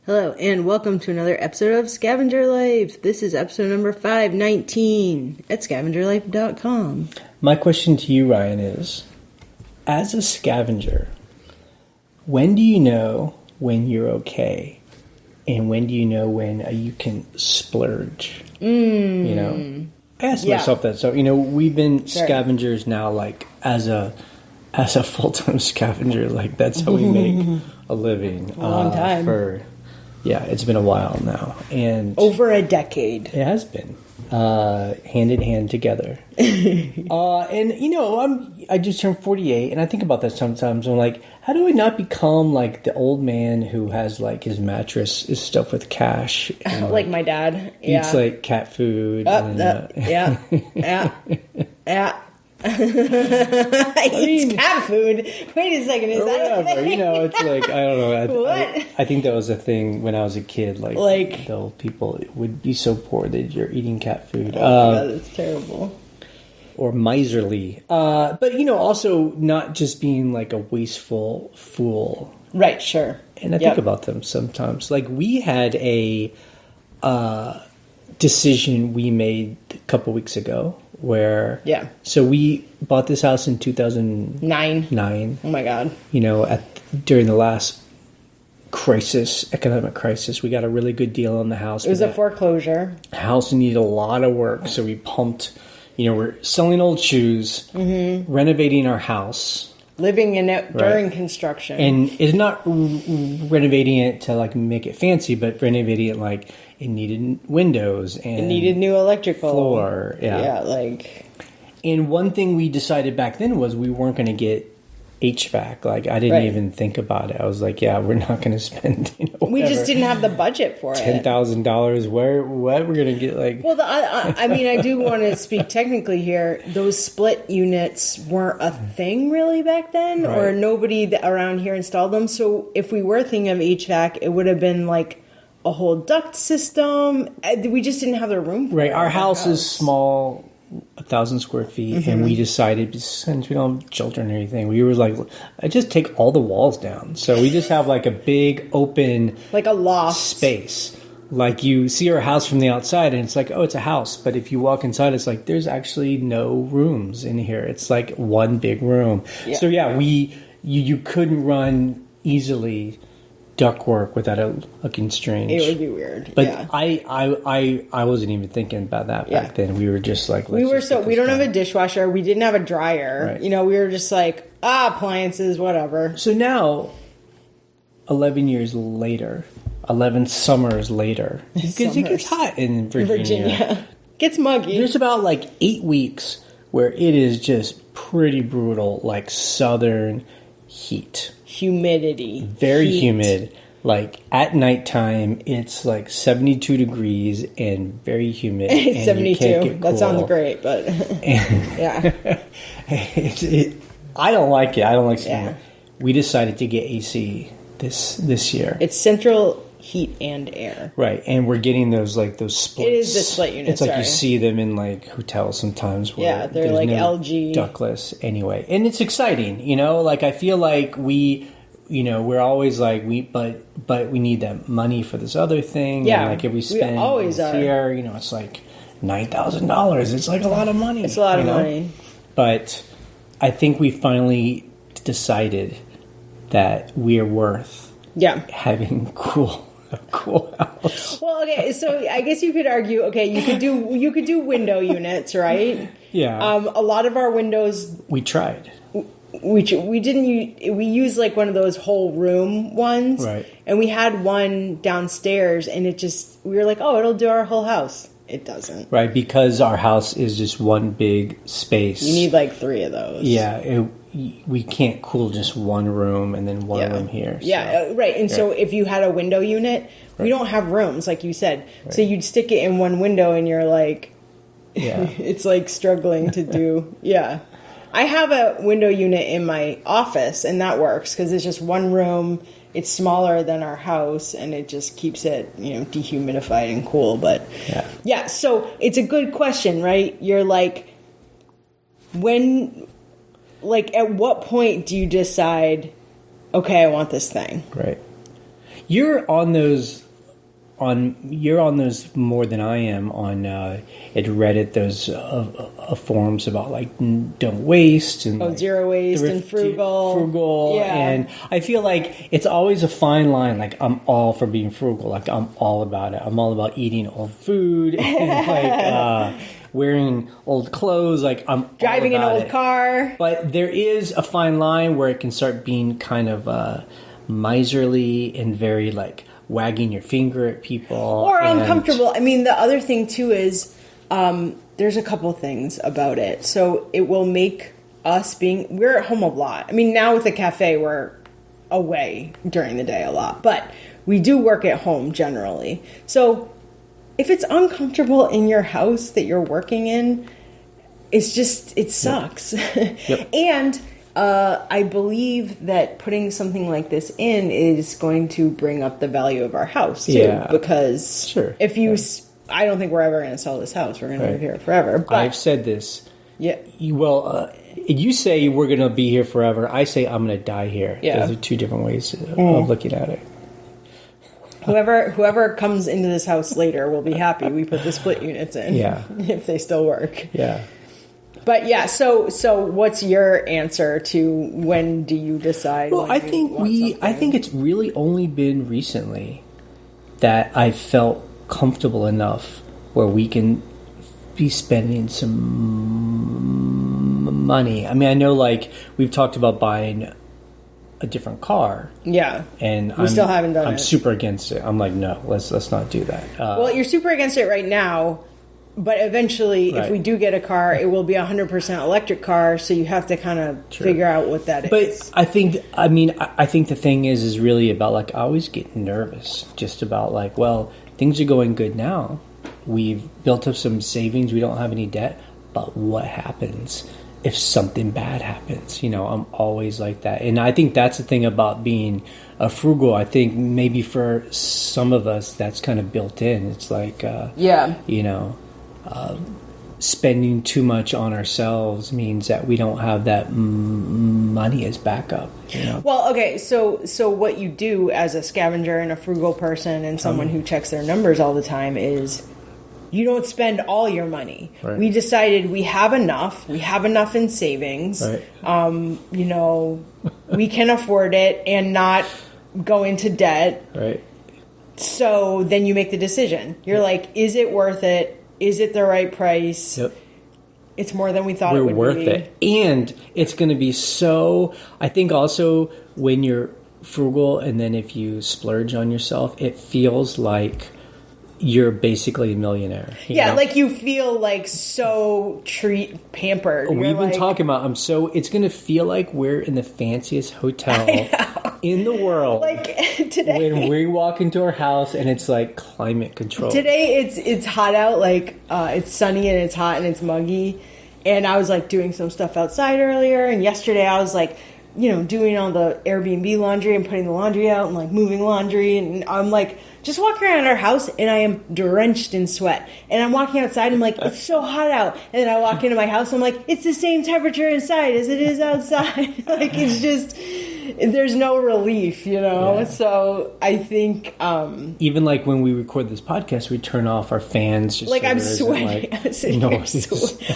Hello, and welcome to another episode of Scavenger Life. This is episode number 519 at scavengerlife.com. My question to you, Ryan, is, as a scavenger, when do you know when you're okay? And when do you know when you can splurge? You know? I asked myself that. So, we've been scavengers now, like, as a full-time scavenger. Like, that's how we make a living. A long time. Yeah, it's been a while now. And over a decade. It has been. Hand in hand together. And, I just turned 48, and I think about that sometimes. I'm like, how do I not become like the old man who has like his mattress is stuffed with cash? And, like my dad. Eats like cat food. Yeah. Eats cat food. Wait a second, is that a thing? It's like, I don't know. What? I think that was a thing when I was a kid. Like the people would be so poor that you're eating cat food. Oh my God, that's terrible. Or miserly. But, also not just being like a wasteful fool. Right, sure. And I think about them sometimes. Like, we had a decision we made a couple weeks ago where... Yeah. So we bought this house in 2009. Oh my God. During the last economic crisis, we got a really good deal on the house. It was a foreclosure. The house needed a lot of work, so we pumped... we're selling old shoes, renovating our house. Living in it during construction. And it's not renovating it to, like, make it fancy, but renovating it, like, it needed windows. And it needed new electrical. Floor, yeah. And one thing we decided back then was we weren't going to get HVAC. Like, I didn't even think about it. I was like, we're not going to spend, we just didn't have the budget for it. $10,000. What? We're going to get, like... Well, I do want to speak technically here. Those split units weren't a thing really back then, or nobody around here installed them. So if we were thinking of HVAC, it would have been, like, a whole duct system. We just didn't have the room for it. Our house is small... 1,000 square feet, and we decided, since we don't have children or anything, we were like, I just take all the walls down. So we just have like a big open, like a loft space. Like, you see our house from the outside, and it's like, oh, it's a house. But if you walk inside, it's like there's actually no rooms in here. It's like one big room. Yeah. So you couldn't run easily ductwork without it looking strange. It would be weird. But I wasn't even thinking about that back then. We were just like, we don't have a dishwasher. We didn't have a dryer. Right. We were just like, appliances, whatever. So now, 11 years later, 11 summers later, because it gets hot in Virginia. Gets muggy. There's about like 8 weeks where it is just pretty brutal, like southern heat. Humidity. Very humid. Like, at nighttime, it's like 72 degrees and very humid. It's 72. Cool. That sounds great, but yeah. I don't like it. I don't like it. We decided to get AC this year. It's central heat and air. Right, and we're getting those splits. It is the split units. It's like you see them in like hotels sometimes. Where they're like LG ductless anyway, and it's exciting. Like, I feel like we're always like but we need that money for this other thing. Yeah, and like if we spend we always here, it's like $9,000. It's like a lot of money. It's a lot of money. But I think we finally decided that we are worth having a cool house. Well, okay, so I guess you could argue, you could do window units, right? Yeah. A lot of our windows we tried. We used like one of those whole room ones, right? And we had one downstairs, and we were like, oh, it'll do our whole house. It doesn't, right? Because our house is just one big space. You need like 3 of those. Yeah, we can't cool just one room and then one room here. So. Yeah, right. And so if you had a window unit, we don't have rooms, like you said. Right. So you'd stick it in one window, and you're like, it's like struggling to do. Yeah. I have a window unit in my office, and that works because it's just one room. It's smaller than our house, and it just keeps it, dehumidified and cool. But so it's a good question, right? You're like, at what point do you decide, okay, I want this thing? Right. You're on those more than I am on at Reddit. Those forums about like don't waste and zero waste and frugal. Yeah. And I feel like it's always a fine line. Like I'm all for being frugal. Like I'm all about it. I'm all about eating old food and like wearing old clothes. Like I'm driving an old car. But there is a fine line where it can start being kind of miserly and very like wagging your finger at people or uncomfortable. I mean, the other thing too is there's a couple things about it. So it will make us we're at home a lot. I mean, now with the cafe, we're away during the day a lot, but we do work at home generally. So if it's uncomfortable in your house that you're working in, it sucks. Yep. And I believe that putting something like this in is going to bring up the value of our house too. Yeah. Because if you, I don't think we're ever going to sell this house. We're going to live here forever. But I've said this. Yeah. You say we're going to be here forever. I say I'm going to die here. Yeah. Those are two different ways of looking at it. Whoever comes into this house later will be happy we put the split units in. Yeah. If they still work. Yeah. But yeah, so what's your answer to when do you decide? Well, I think it's really only been recently that I felt comfortable enough where we can be spending some money. I mean, I know like we've talked about buying a different car. Yeah. And we still haven't done it. I'm super against it. I'm like, no, let's not do that. Well, you're super against it right now. But eventually, if we do get a car, it will be 100% electric car. So you have to kind of figure out what that is. But I think the thing is really about like I always get nervous just about like, well, things are going good now. We've built up some savings. We don't have any debt. But what happens if something bad happens? You know, I'm always like that. And I think that's the thing about being a frugal. I think maybe for some of us, that's kind of built in. It's like, you know. Spending too much on ourselves means that we don't have that money as backup. You know? Well, okay, so what you do as a scavenger and a frugal person and someone who checks their numbers all the time is you don't spend all your money. Right. We decided we have enough. We have enough in savings. Right. You know, we can afford it and not go into debt. Right. So then you make the decision. You're like, is it worth it? Is it the right price? Yep. It's more than we thought it would be. We're worth it. And it's going to be so... I think also when you're frugal and then if you splurge on yourself, it feels like you're basically a millionaire. You know? Like you feel like so pampered. We've been talking about, it's going to feel like we're in the fanciest hotel in the world. Like today. When we walk into our house and it's like climate control. Today it's hot out, like it's sunny and it's hot and it's muggy. And I was like doing some stuff outside earlier. And yesterday I was like, you know, doing all the Airbnb laundry and putting the laundry out and like moving laundry. And I'm like just walking around our house and I am drenched in sweat. And I'm walking outside and I'm like, it's so hot out. And then I walk into my house and I'm like, it's the same temperature inside as it is outside. Like it's just, there's no relief, you know? Yeah. So I think... even like when we record this podcast, we turn off our fans. Like I'm sweating.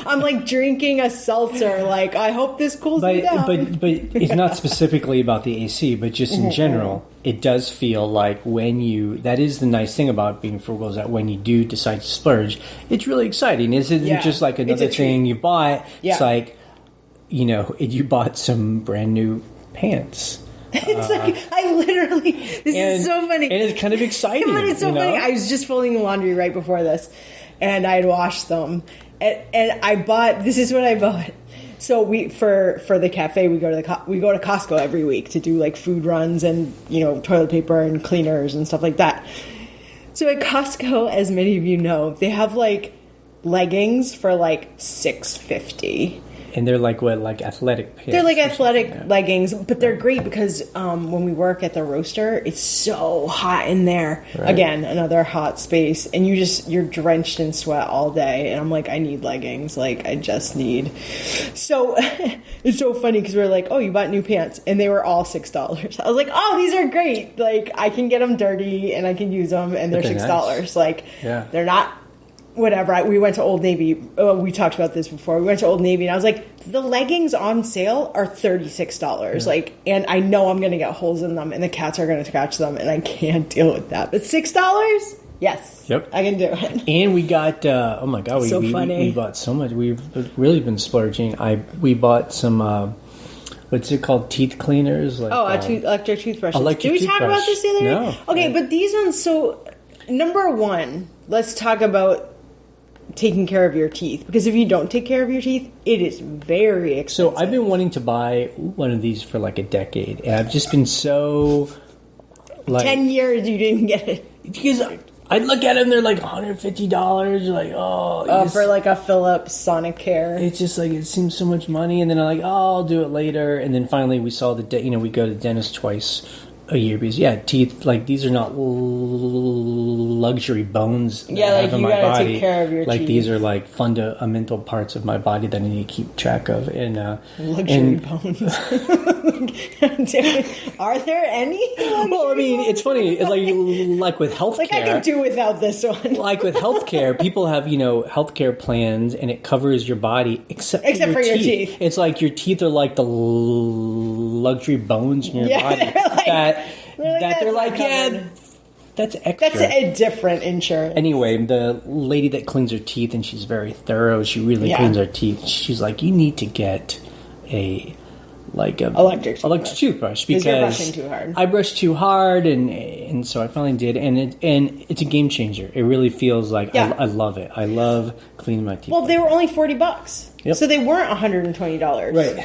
I'm like drinking a seltzer. Like I hope this cools me down. But it's not specifically about the AC, but just in general, it does feel like that is the nice thing about being frugal is that when you do decide to splurge, it's really exciting. It isn't just like another thing you bought. Yeah. It's like, you know, you bought some brand new pants. It's like I literally is so funny and it's kind of exciting. But it's so funny. I was just folding the laundry right before this and I had washed them and I bought, this is what I bought. So we for the cafe we go to Costco every week to do like food runs and, you know, toilet paper and cleaners and stuff like that. So at Costco, as many of you know, they have like leggings for like $6.50. And they're like what, like athletic pants? They're like athletic leggings, but they're great because when we work at the roaster, it's so hot in there. Right. Again, another hot space, and you're drenched in sweat all day. And I'm like, I need leggings. Like, I just need. So it's so funny because we're like, oh, you bought new pants, and they were all $6. I was like, oh, these are great. Like, I can get them dirty and I can use them, and they're $6. Nice. Like, they're not. Whatever. We went to Old Navy. We talked about this before. We went to Old Navy, and I was like, the leggings on sale are $36. Yeah. Like, and I know I'm going to get holes in them, and the cats are going to scratch them, and I can't deal with that. But $6? Yes. Yep. I can do it. And we got, oh my God, we bought so much. We've really been splurging. We bought some, what's it called? Teeth cleaners? Like, electric toothbrushes. Did we talk about this the other day? No. Okay, but these ones, so, number one, let's talk about taking care of your teeth, because if you don't take care of your teeth, it is very expensive. So I've been wanting to buy one of these for like a decade, and I've just been so like 10 years you didn't get it because I look at them, they're like $150. You're like, for like a Philips Sonicare. It's just like, it seems so much money, and then I'm like, oh, I'll do it later, and then finally we saw we go to the dentist twice a year because teeth, like, these are not luxury bones that I have in my body. Take care of your like teeth. These are like fundamental parts of my body that I need to keep track of. And luxury bones. Are there any? Well, I mean, it's funny. It's like with healthcare. Like, I can do without this one. Like with healthcare, people have healthcare plans, and it covers your body except for your teeth. It's like your teeth are like the luxury bones in your body they're like, that's extra. That's a different insurance. Anyway, the lady that cleans her teeth, and she's very thorough. She really cleans her teeth. She's like, you need to get a electric toothbrush because you're brushing too hard. I brush too hard, and so I finally did, and it's a game changer. It really feels like I love it. I love cleaning my teeth. Well, they were only $40. Yep. So they weren't $120. Right.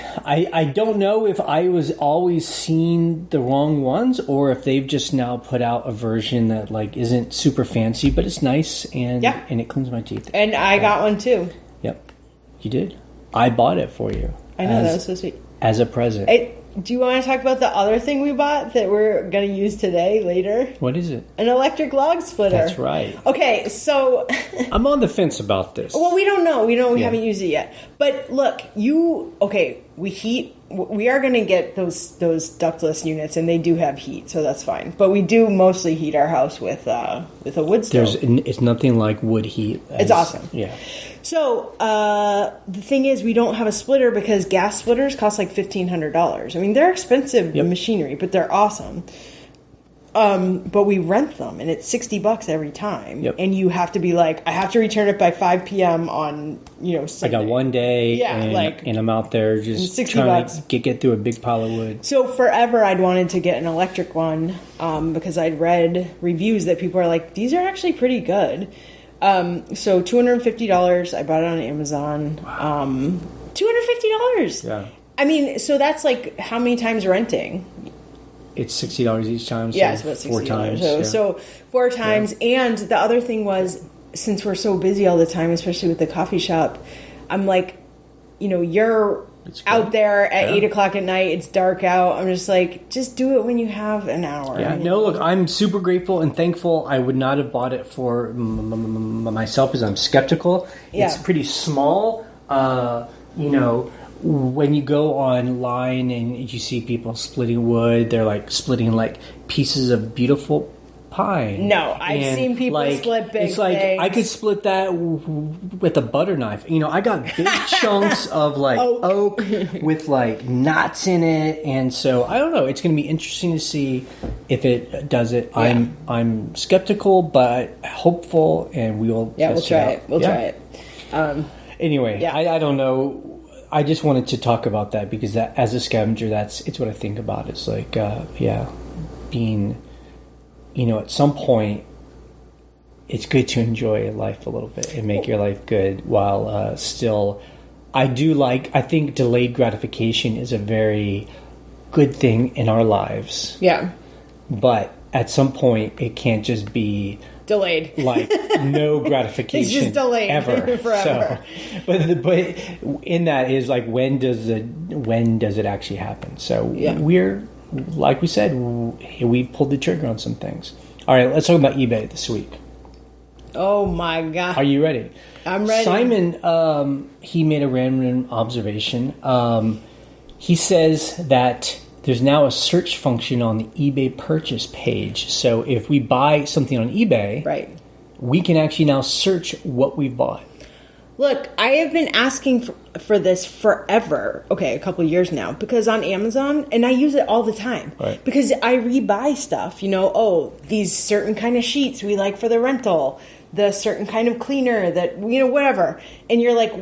I don't know if I was always seeing the wrong ones, or if they've just now put out a version that like isn't super fancy, but it's nice and it cleans my teeth. And I got one too. Yep. You did? I bought it for you. I know, that was so sweet. As a present. Do you want to talk about the other thing we bought that we're going to use today, later? What is it? An electric log splitter. That's right. Okay, so... I'm on the fence about this. Well, we don't know. We haven't used it yet. But look, we are going to get those ductless units, and they do have heat, so that's fine. But we do mostly heat our house with a wood stove. It's nothing like wood heat. It's awesome. Yeah. So, the thing is, we don't have a splitter because gas splitters cost like $1,500. I mean, they're expensive machinery, but they're awesome. But we rent them, and it's $60 every time. Yep. And you have to be like, I have to return it by 5 p.m. on, Sunday. I got one day, and I'm out there just trying to get through a big pile of wood. So forever I'd wanted to get an electric one because I'd read reviews that people are like, these are actually pretty good. So $250, I bought it on Amazon. Wow. $250. Yeah. I mean, so that's like how many times renting? It's $60 each time. So it's about $60. 4 times. So 4 times. Yeah. And the other thing was, since we're so busy all the time, especially with the coffee shop, I'm like, you're out there at 8 o'clock at night. It's dark out. I'm just like, just do it when you have an hour. Yeah. No, look, I'm super grateful and thankful. I would not have bought it for myself because I'm skeptical. Yeah. It's pretty small. When you go online and you see people splitting wood, they're like splitting like pieces of beautiful pine. No, I've seen people split big It's like things. I could split that with a butter knife. I got big chunks of like oak with like knots in it, and so I don't know. It's going to be interesting to see if it does it. Yeah. I'm skeptical but hopeful, and we'll test try it. We'll try it. Anyway, I don't know. I just wanted to talk about that because that, as a scavenger, it's what I think about. It's like, being, at some point, it's good to enjoy life a little bit and make your life good while still. I think delayed gratification is a very good thing in our lives. Yeah. But at some point, it can't just be delayed. Like no gratification. It's just delayed ever. forever. So, but in that is like when does it actually happen? So we're, like we said, we pulled the trigger on some things. All right, let's talk about eBay this week. Oh my God. Are you ready? I'm ready. Simon, he made a random observation. He says that there's now a search function on the eBay purchase page. So if we buy something on eBay, right, we can actually now search what we've bought. Look, I have been asking for this forever. Okay, a couple of years now. Because on Amazon, and I use it all the time. Right. Because I rebuy stuff. These certain kind of sheets we like for the rental. The certain kind of cleaner that, whatever. And you're like,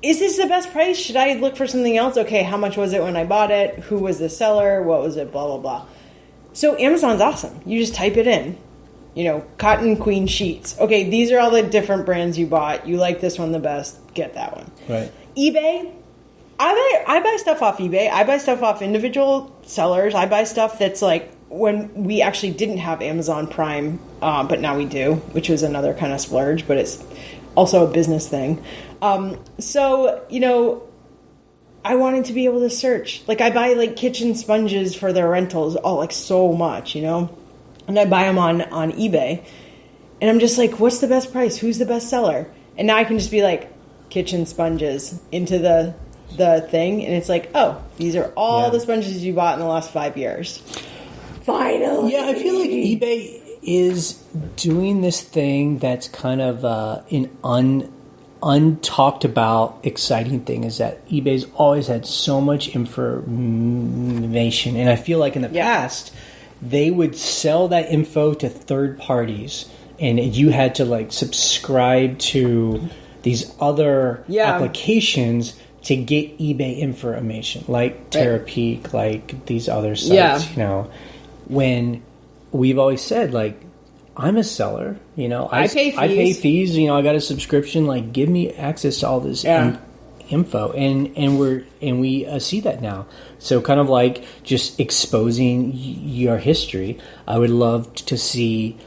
is this the best price? Should I look for something else? Okay, how much was it when I bought it? Who was the seller? What was it? Blah, blah, blah. So Amazon's awesome. You just type it in. Cotton Queen sheets. Okay, these are all the different brands you bought. You like this one the best. Get that one. Right. eBay. I buy stuff off eBay. I buy stuff off individual sellers. I buy stuff that's like when we actually didn't have Amazon Prime, but now we do, which was another kind of splurge, but it's also a business thing. I wanted to be able to search. Like I buy like kitchen sponges for their rentals, so much, and I buy them on eBay, and I'm just like, what's the best price? Who's the best seller? And now I can just be like, kitchen sponges into the thing, and it's like, oh, these are all the sponges you bought in the last 5 years. Finally. Yeah, I feel like eBay is doing this thing that's kind of an untalked about exciting thing, is that eBay's always had so much information, and I feel like in the past they would sell that info to third parties, and you had to like subscribe to these other applications to get eBay information, like Terapeak, like these other sites. When we've always said, like, I'm a seller, I pay fees, I got a subscription, like, give me access to all this info, and we see that now. So kind of like just exposing your history. I would love to see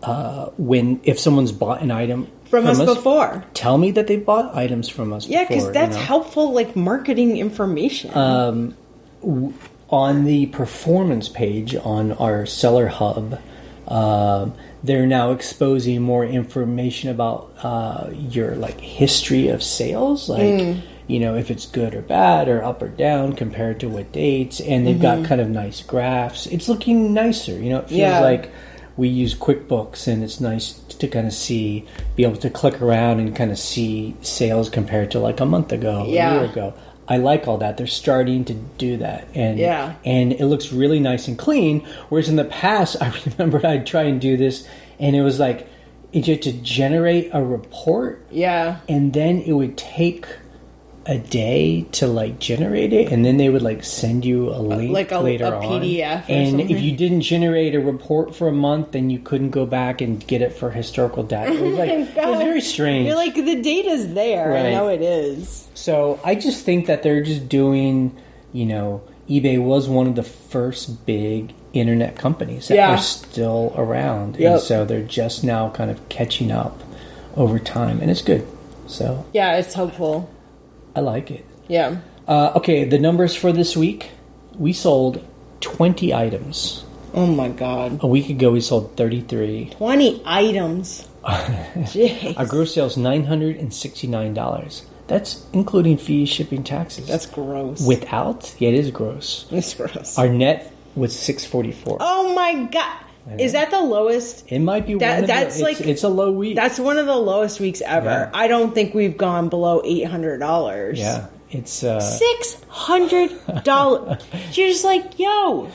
if someone's bought an item from us before. Tell me that they bought items from us before. Yeah, because that's helpful, like, marketing information. On the performance page on our seller hub, they're now exposing more information about your like history of sales, like if it's good or bad or up or down compared to what dates, and they've got kind of nice graphs. It's looking nicer, it feels like we use QuickBooks, and it's nice to kind of be able to click around and kind of see sales compared to like a month ago, a year ago. I like all that. They're starting to do that. And it looks really nice and clean. Whereas in the past, I remember I'd try and do this, and it was like, you had to generate a report. Yeah. And then it would take a day to like generate it, and then they would like send you a link later on. PDF. And if you didn't generate a report for a month, then you couldn't go back and get it for historical data. It was like it was very strange. You're like, the data's there. Right. I know it is. So I just think that they're just doing, eBay was one of the first big internet companies that are still around. Yep. And so they're just now kind of catching up over time, and it's good. So yeah, it's helpful. I like it. Yeah. Okay, the numbers for this week. We sold 20 items. Oh my God. A week ago we sold 33. 20 items. Jeez. Our gross sales $969. That's including fees, shipping, taxes. That's gross. Without? Yeah, it is gross. It's gross. Our net was $644. Oh my God. Is that the lowest? It might be it's a low week. That's one of the lowest weeks ever. Yeah. I don't think we've gone below $800. Yeah. It's $600. You're just like, yo.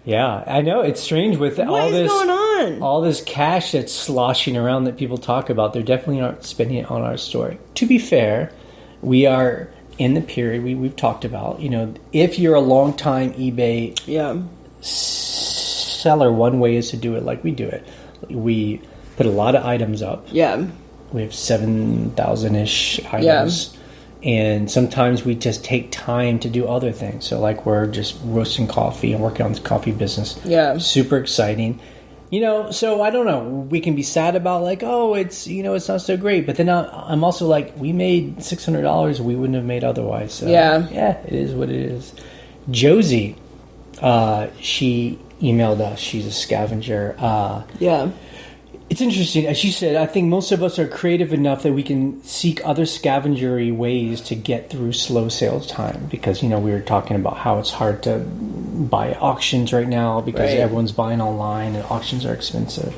Yeah, I know. It's strange with what is going on? All this cash that's sloshing around that people talk about. They're definitely not spending it on our store. To be fair, we are in the period we've talked about. If you're a long time eBay seller, one way is to do it like we do it. We put a lot of items up. Yeah. We have 7,000-ish items. Yeah. And sometimes we just take time to do other things. So like we're just roasting coffee and working on the coffee business. Yeah. Super exciting. So I don't know. We can be sad about like, oh, it's it's not so great. But then I'm also like, we made $600 we wouldn't have made otherwise. So, yeah, it is what it is. Josie, she emailed us. She's a scavenger. It's interesting. As she said, I think most of us are creative enough that we can seek other scavengery ways to get through slow sales time. Because, we were talking about how it's hard to buy auctions right now because everyone's buying online and auctions are expensive.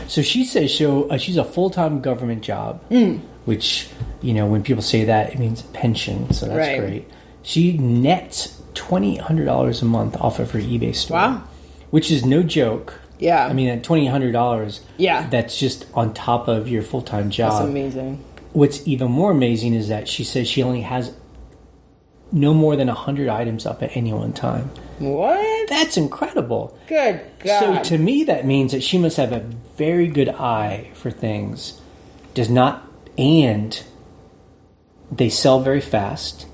So she says she's a full-time government job, which, when people say that, it means pension. So that's great. She nets $2,800 a month off of her eBay store. Wow. Which is no joke. Yeah. I mean, at $2,800, that's just on top of your full-time job. That's amazing. What's even more amazing is that she says she only has no more than 100 items up at any one time. What? That's incredible. Good God. So to me, that means that she must have a very good eye for things. And they sell very fast.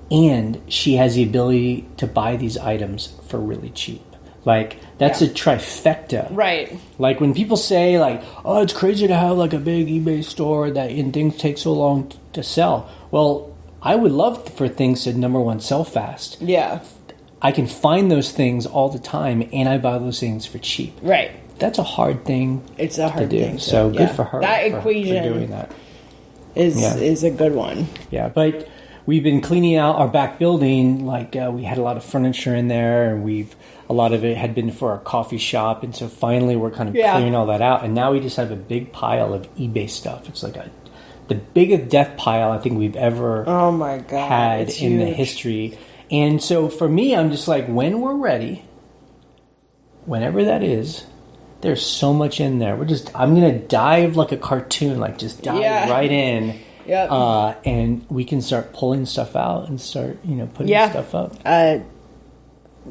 And she has the ability to buy these items for really cheap. Like, that's a trifecta. Right. Like, when people say, like, oh, it's crazy to have, like, a big eBay store and things take so long to sell. Well, I would love for things to, number one, sell fast. Yeah. I can find those things all the time, and I buy those things for cheap. Right. That's a hard thing It's a hard to do. thing. So, good for her that equation for doing that. Is a good one. Yeah, but we've been cleaning out our back building. Like, we had a lot of furniture in there, and a lot of it had been for our coffee shop, and so finally we're kind of clearing all that out, and now we just have a big pile of eBay stuff. It's like the biggest death pile I think we've ever had in the history. And so for me, I'm just like, when we're ready, whenever that is, there's so much in there. I'm gonna dive like a cartoon, like just dive right in. Yep. And we can start pulling stuff out and start, putting stuff up.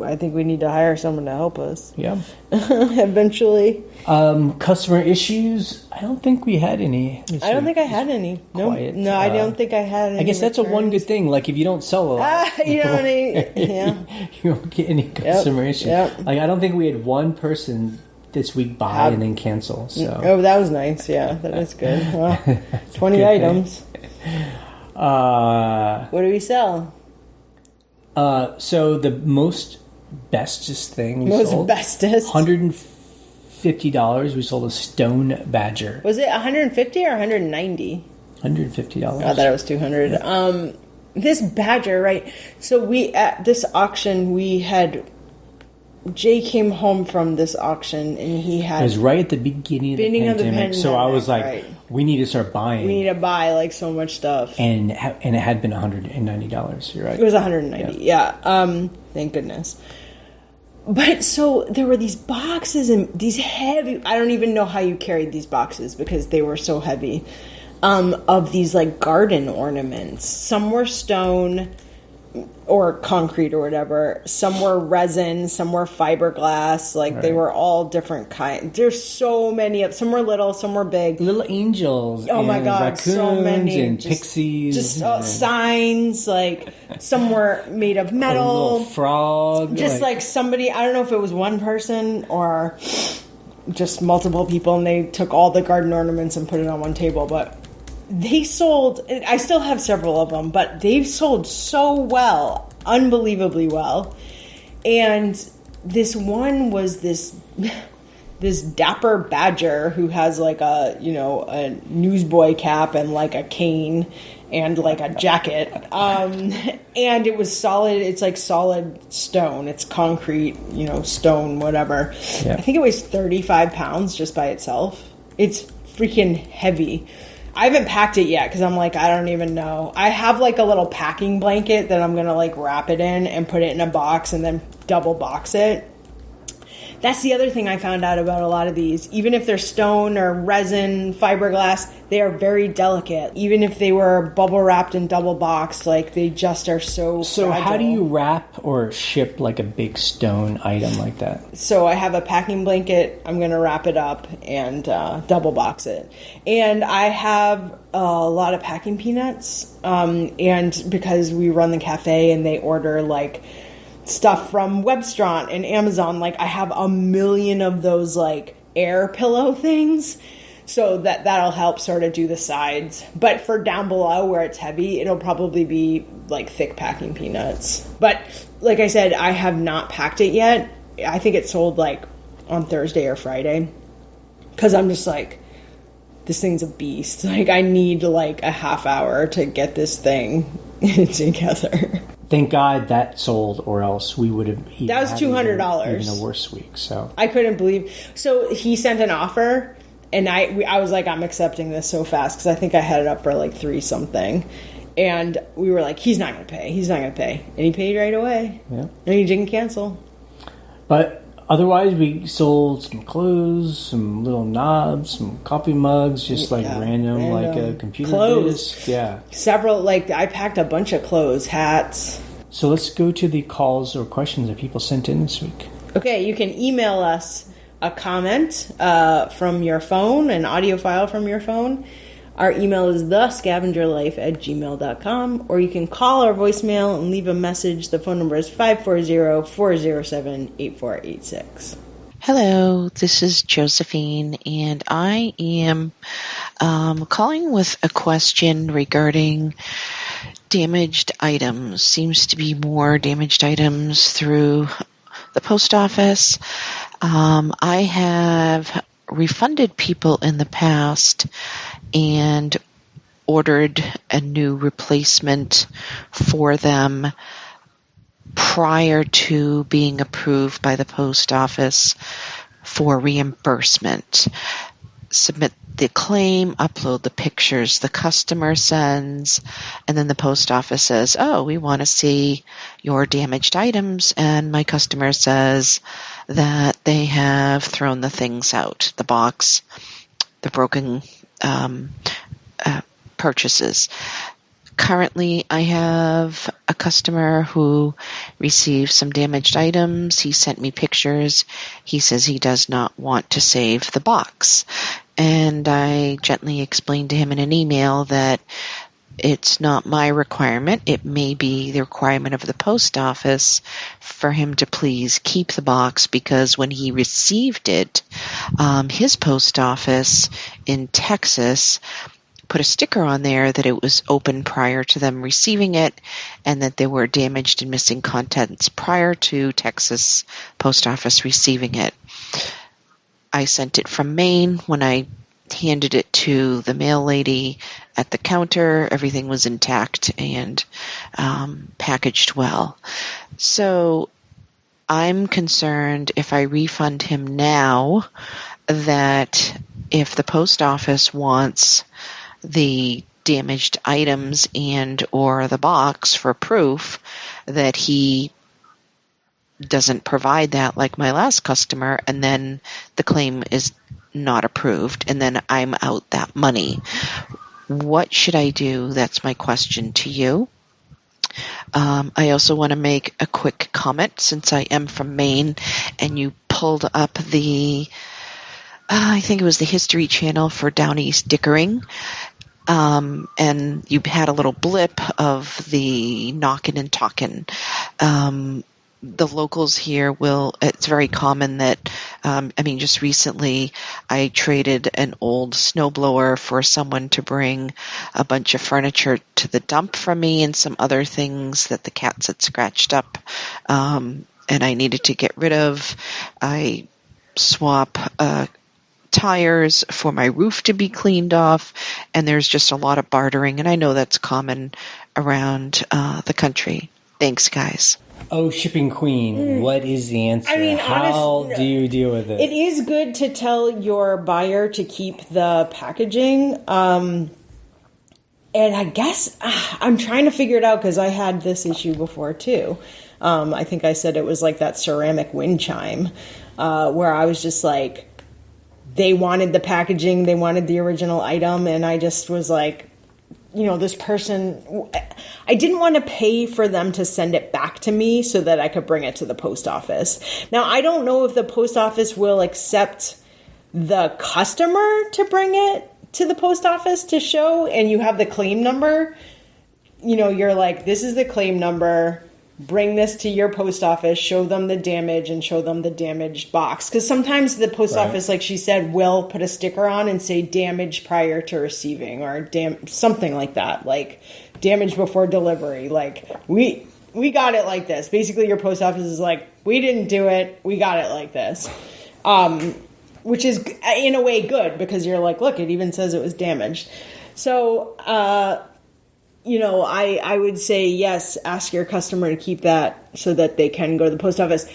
I think we need to hire someone to help us. Yeah. Eventually. Customer issues, I don't think we had any. I don't think I had any. No, I don't think I had any. I guess that's one good thing. Like, if you don't sell a lot, you won't get any customer issues. Yep. Like, I don't think we had one person this week buy and then cancel. So. Oh, that was nice. Yeah, that is good. Well, 20 items. What do we sell? So the bestest thing we sold. $150. We sold a stone badger. Was it 150 or 190? $150. I thought it was 200. Yeah. This badger, right? So at this auction Jay came home from this auction and he had... It was right at the beginning of the pandemic. So I was like, we need to start buying. We need to buy like so much stuff. And it had been $190. You're right. It was 190. Yeah. Thank goodness. But so there were these boxes and these heavy... I don't even know how you carried these boxes because they were so heavy. Of these like garden ornaments. Some were stone... or concrete or whatever. Some were resin, some were fiberglass. Like they were all different kinds. There's so many of. Some were little, some were big. Little angels. Oh my God, so many. And pixies. Just signs. Like some were made of metal. A little frog. Just like somebody. I don't know if it was one person or just multiple people, and they took all the garden ornaments and put it on one table, but. They sold, I still have several of them, but they've sold so well, unbelievably well. And this one was this dapper badger who has like a newsboy cap and like a cane and like a jacket. And it was solid. It's like solid stone. It's concrete, stone, whatever. Yeah. I think it weighs 35 pounds just by itself. It's freaking heavy. I haven't packed it yet because I'm like, I don't even know. I have like a little packing blanket that I'm going to like wrap it in and put it in a box and then double box it. That's the other thing I found out about a lot of these. Even if they're stone or resin, fiberglass, they are very delicate. Even if they were bubble wrapped and double boxed, like they just are so fragile. How do you wrap or ship like a big stone item like that? So I have a packing blanket. I'm going to wrap it up and double box it. And I have a lot of packing peanuts. And because we run the cafe and they order like... stuff from Webstaurant and Amazon, like I have a million of those like air pillow things. So that'll help sort of do the sides. But for down below where it's heavy, it'll probably be like thick packing peanuts. But like I said, I have not packed it yet. I think it sold like on Thursday or Friday. Because I'm just like, this thing's a beast. Like, I need like a half hour to get this thing together. Thank God that sold, or else we would have. That was $200. Even a worse week. So I couldn't believe. So he sent an offer, and I was like, I'm accepting this so fast because I think I had it up for like 3 something, and we were like, he's not gonna pay. He's not gonna pay, and he paid right away. Yeah, and he didn't cancel. But otherwise, we sold some clothes, some little knobs, some coffee mugs, just like random, like a computer clothes. Disc. Yeah. Several, like, I packed a bunch of clothes, hats. So let's go to the calls or questions that people sent in this week. Okay, you can email us a comment from your phone, an audio file from your phone. Our email is thescavengerlife@gmail.com, or you can call our voicemail and leave a message. The phone number is 540-407-8486. Hello, this is Josephine, and I am calling with a question regarding damaged items. Seems to be more damaged items through the post office. I have refunded people in the past and ordered a new replacement for them prior to being approved by the post office for reimbursement. Submit the claim, upload the pictures the customer sends, and then the post office says, oh, we want to see your damaged items, and my customer says that they have thrown the things out, the box, the broken purchases. Currently, I have a customer who received some damaged items. He sent me pictures. He says he does not want to save the box. And I gently explained to him in an email that it's not my requirement. It may be the requirement of the post office for him to please keep the box, because when he received it, his post office in Texas put a sticker on there that it was open prior to them receiving it, and that there were damaged and missing contents prior to Texas post office receiving it. I sent it from Maine. When I handed it to the mail lady at the counter, everything was intact and packaged well. So I'm concerned if I refund him now, that if the post office wants the damaged items and or the box for proof, that he doesn't provide that like my last customer, and then the claim is not approved, and then I'm out that money. What should I do? That's my question to you. I also want to make a quick comment, since I am from Maine, and you pulled up the, I think it was the History Channel for Down East Dickering. And you had a little blip of the knockin' and talkin'. The locals here it's very common that, just recently I traded an old snowblower for someone to bring a bunch of furniture to the dump from me, and some other things that the cats had scratched up, and I needed to get rid of. I swap tires for my roof to be cleaned off, and there's just a lot of bartering, and I know that's common around the country. Thanks, guys. Oh, shipping queen, what is the answer? How do you deal with it? It is good to tell your buyer to keep the packaging. And I guess I'm trying to figure it out, because I had this issue before too. I think I said it was like that ceramic wind chime, where I was just like, they wanted the packaging, they wanted the original item, and I just was like, this person, I didn't want to pay for them to send it back to me so that I could bring it to the post office. Now, I don't know if the post office will accept the customer to bring it to the post office to show, and you have the claim number. You're like, this is the claim number. bring this to your post office, show them the damage, and show them the damaged box. Because sometimes the post office, like she said, will put a sticker on and say damage prior to receiving, or something like that, like damage before delivery. Like, we got it like this. Basically, your post office is like, we didn't do it, we got it like this. Which is, in a way, good, because you're like, look, it even says it was damaged. So, I would say, yes, ask your customer to keep that so that they can go to the post office.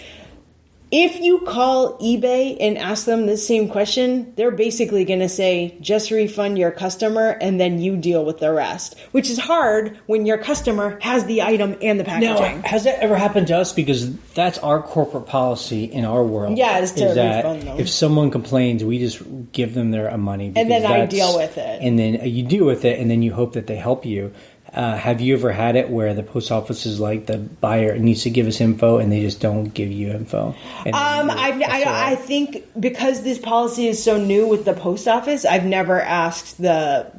If you call eBay and ask them the same question, they're basically going to say, just refund your customer and then you deal with the rest, which is hard when your customer has the item and the packaging. Now, has that ever happened to us? Because that's our corporate policy in our world. Yeah, is to refund them. If someone complains, we just give them their money. And then I deal with it. And then you deal with it, and then you hope that they help you. Have you ever had it where the post office is like, the buyer needs to give us info and they just don't give you info? I think because this policy is so new with the post office, I've never asked the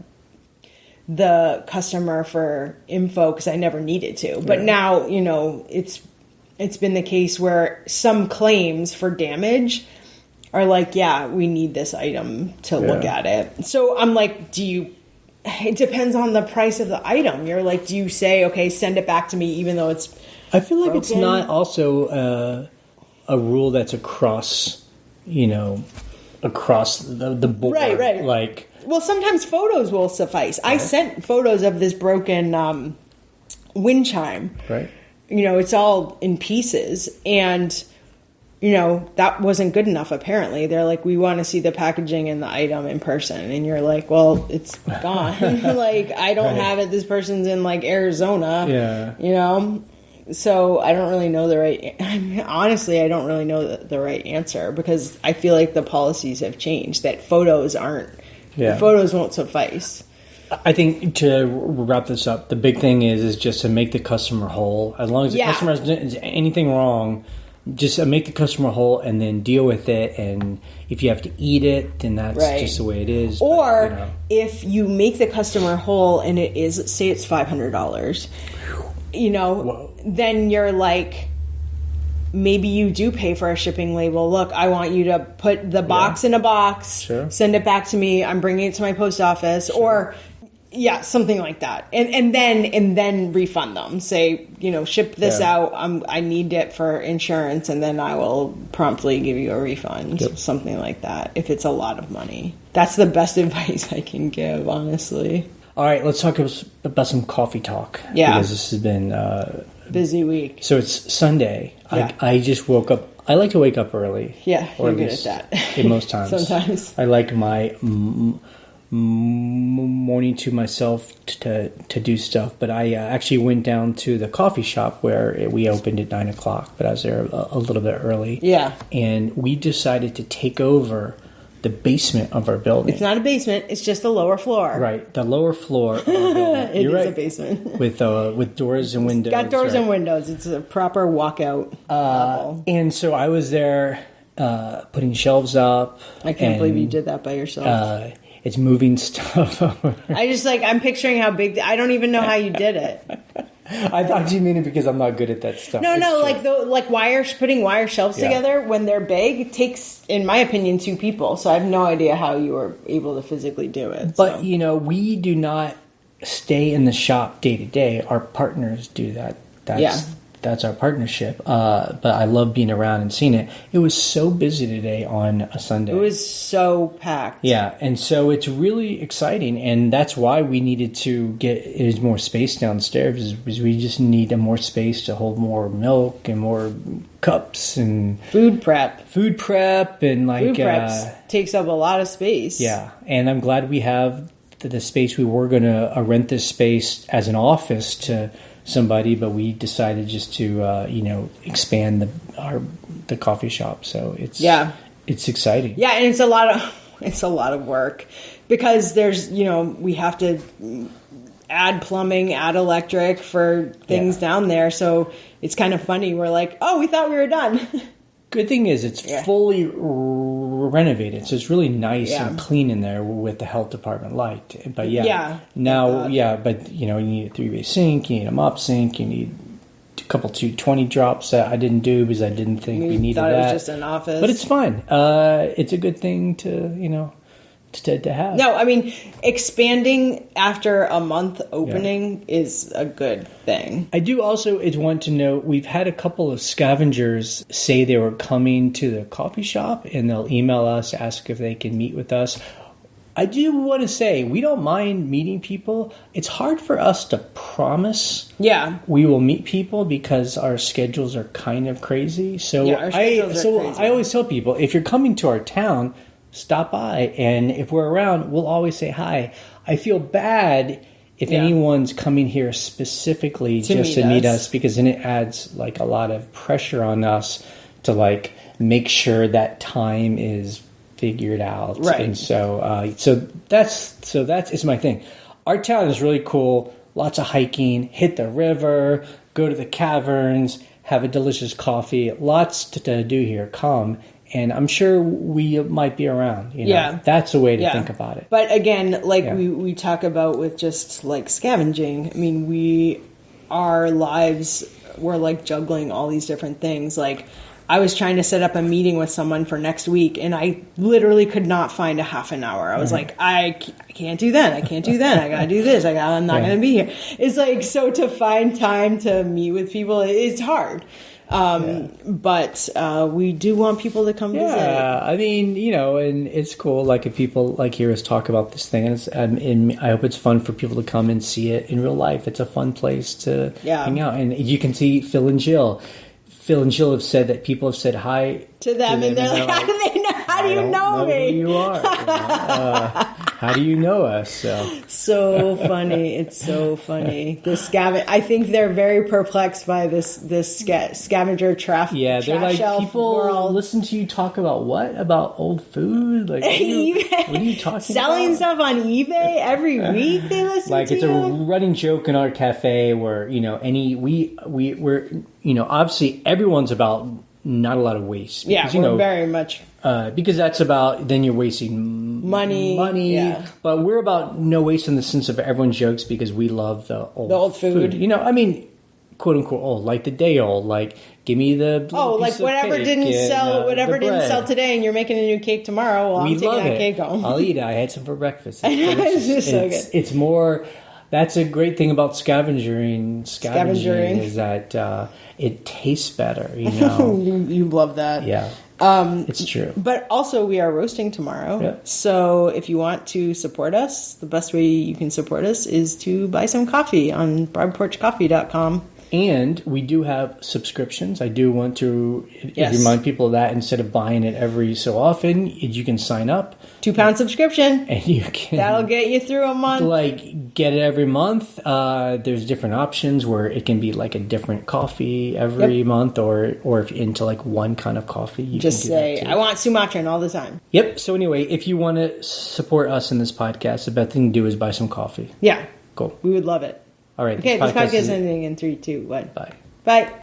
customer for info because I never needed to. But now, it's been the case where some claims for damage are like, yeah, we need this item to look at it. So I'm like, it depends on the price of the item. You're like, do you say, okay, send it back to me even though it's I feel like broken? It's not also a rule that's across, across the board. Right. Like, well, sometimes photos will suffice. Right. I sent photos of this broken wind chime. Right. It's all in pieces, and that wasn't good enough, apparently. They're like, we want to see the packaging and the item in person. And you're like, well, it's gone. Like, I don't have it. This person's in, like, Arizona. Yeah. So I don't really know honestly, I don't really know the right answer, because I feel like the policies have changed, that photos won't suffice. I think, to wrap this up, the big thing is just to make the customer whole. As long as the customer has anything wrong, just make the customer whole and then deal with it. And if you have to eat it, then that's just the way it is. Or if you make the customer whole and it is, say it's $500, then you're like, maybe you do pay for a shipping label. Look, I want you to put the box in a box, send it back to me. I'm bringing it to my post office, or something like that. And then refund them. Say, ship this out. I need it for insurance, and then I will promptly give you a refund. Something like that. If it's a lot of money, that's the best advice I can give, honestly. All right, let's talk about some coffee talk. Yeah, because this has been busy week. So it's Sunday. Yeah. I just woke up. I like to wake up early. Yeah, you're good at that. In most times. Sometimes I like my morning to myself to do stuff, but I actually went down to the coffee shop where we opened at 9:00, but I was there a little bit early. Yeah, and we decided to take over the basement of our building. It's not a basement; it's just the lower floor. Right, the lower floor of our building. You're right. A basement with doors and windows. Got doors and windows. It's a proper walkout level. And so I was there putting shelves up. I can't believe you did that by yourself. It's moving stuff over. I'm picturing how big. I don't even know how you did it. I thought you mean it because I'm not good at that stuff. No, putting wire shelves together when they're big takes, in my opinion, 2 people. So I have no idea how you were able to physically do it. But we do not stay in the shop day to day. Our partners do that. That's our partnership. But I love being around and seeing it. It was so busy today on a Sunday. It was so packed. Yeah, and so it's really exciting, and that's why we needed to get more space downstairs, because we just need more space to hold more milk and more cups and food prep, and food prep takes up a lot of space. Yeah, and I'm glad we have the space. We were going to rent this space as an office to somebody, but we decided just to expand the coffee shop. So it's exciting. Yeah, and it's a lot of work, because there's we have to add plumbing, add electric for things down there. So it's kind of funny. We're like, oh, we thought we were done. Good thing is it's fully renovated, so it's really nice and clean in there with the health department light. But but you need a 3-bay sink, you need a mop sink, you need couple 220 drops that I didn't do because I didn't think we needed thought that. It was just an office. But it's fine. It's a good thing to, to have. No, I mean, expanding after a month opening is a good thing. I do also want to note, we've had a couple of scavengers say they were coming to the coffee shop, and they'll email us, ask if they can meet with us. I do want to say, we don't mind meeting people. It's hard for us to promise we will meet people because our schedules are kind of crazy. So, our schedules are crazy. I always tell people, if you're coming to our town, stop by, and if we're around, we'll always say hi. I feel bad if anyone's coming here specifically just to meet us, because then it adds like a lot of pressure on us to like make sure that time is figured out. Right. And so that's my thing. Our town is really cool. Lots of hiking, hit the river, go to the caverns, have a delicious coffee. Lots to do here. Come. And I'm sure we might be around. Yeah. That's a way to think about it. But again, we talk about with just like scavenging, I mean, our lives, we're like juggling all these different things. Like, I was trying to set up a meeting with someone for next week, and I literally could not find a half an hour. I was like, I can't do that. I can't do that. I got to do this. I'm not going to be here. It's like, so to find time to meet with people, it's hard. But we do want people to come visit. Yeah, I mean, and it's cool. Like, if people hear us talk about this thing, and I hope it's fun for people to come and see it in real life. It's a fun place to hang out, and you can see Phil and Jill. Phil and Jill have said that people have said hi to them, and they're like, how do they know? How do you know me? Who you are? How do you know us? So funny. It's so funny. I think they're very perplexed by this scavenger trash. Yeah, they're like, people world. Listen to you talk about what? About old food? Like, what are you talking about? Selling stuff on eBay every week. They listen like, to it's a running joke in our cafe where we're obviously everyone's about not a lot of waste. Because, we're very much because that's about, then you're wasting money. Yeah. But we're about no waste in the sense of everyone jokes because we love the old food. I mean, quote unquote old, like the day old. Like, give me the whatever didn't sell today, and you're making a new cake tomorrow. Well, I'm taking that cake home. I'll eat it. I had some for breakfast. It's just so good. It's more. That's a great thing about scavenging is that it tastes better. You love that. Yeah. It's true. But also, we are roasting tomorrow. Yeah. So if you want to support us, the best way you can support us is to buy some coffee on broadporchcoffee.com. And we do have subscriptions. I do want to remind people of that. Instead of buying it every so often, you can sign up. £2 subscription. And you can... That'll get you through a month. Like, get it every month. There's different options where it can be like a different coffee every month, or if into like one kind of coffee. You just can do say, that too. I want Sumatran all the time. Yep. So anyway, if you want to support us in this podcast, the best thing to do is buy some coffee. Yeah. Cool. We would love it. All right. Okay, this podcast is ending in 3, 2, 1. Bye. Bye.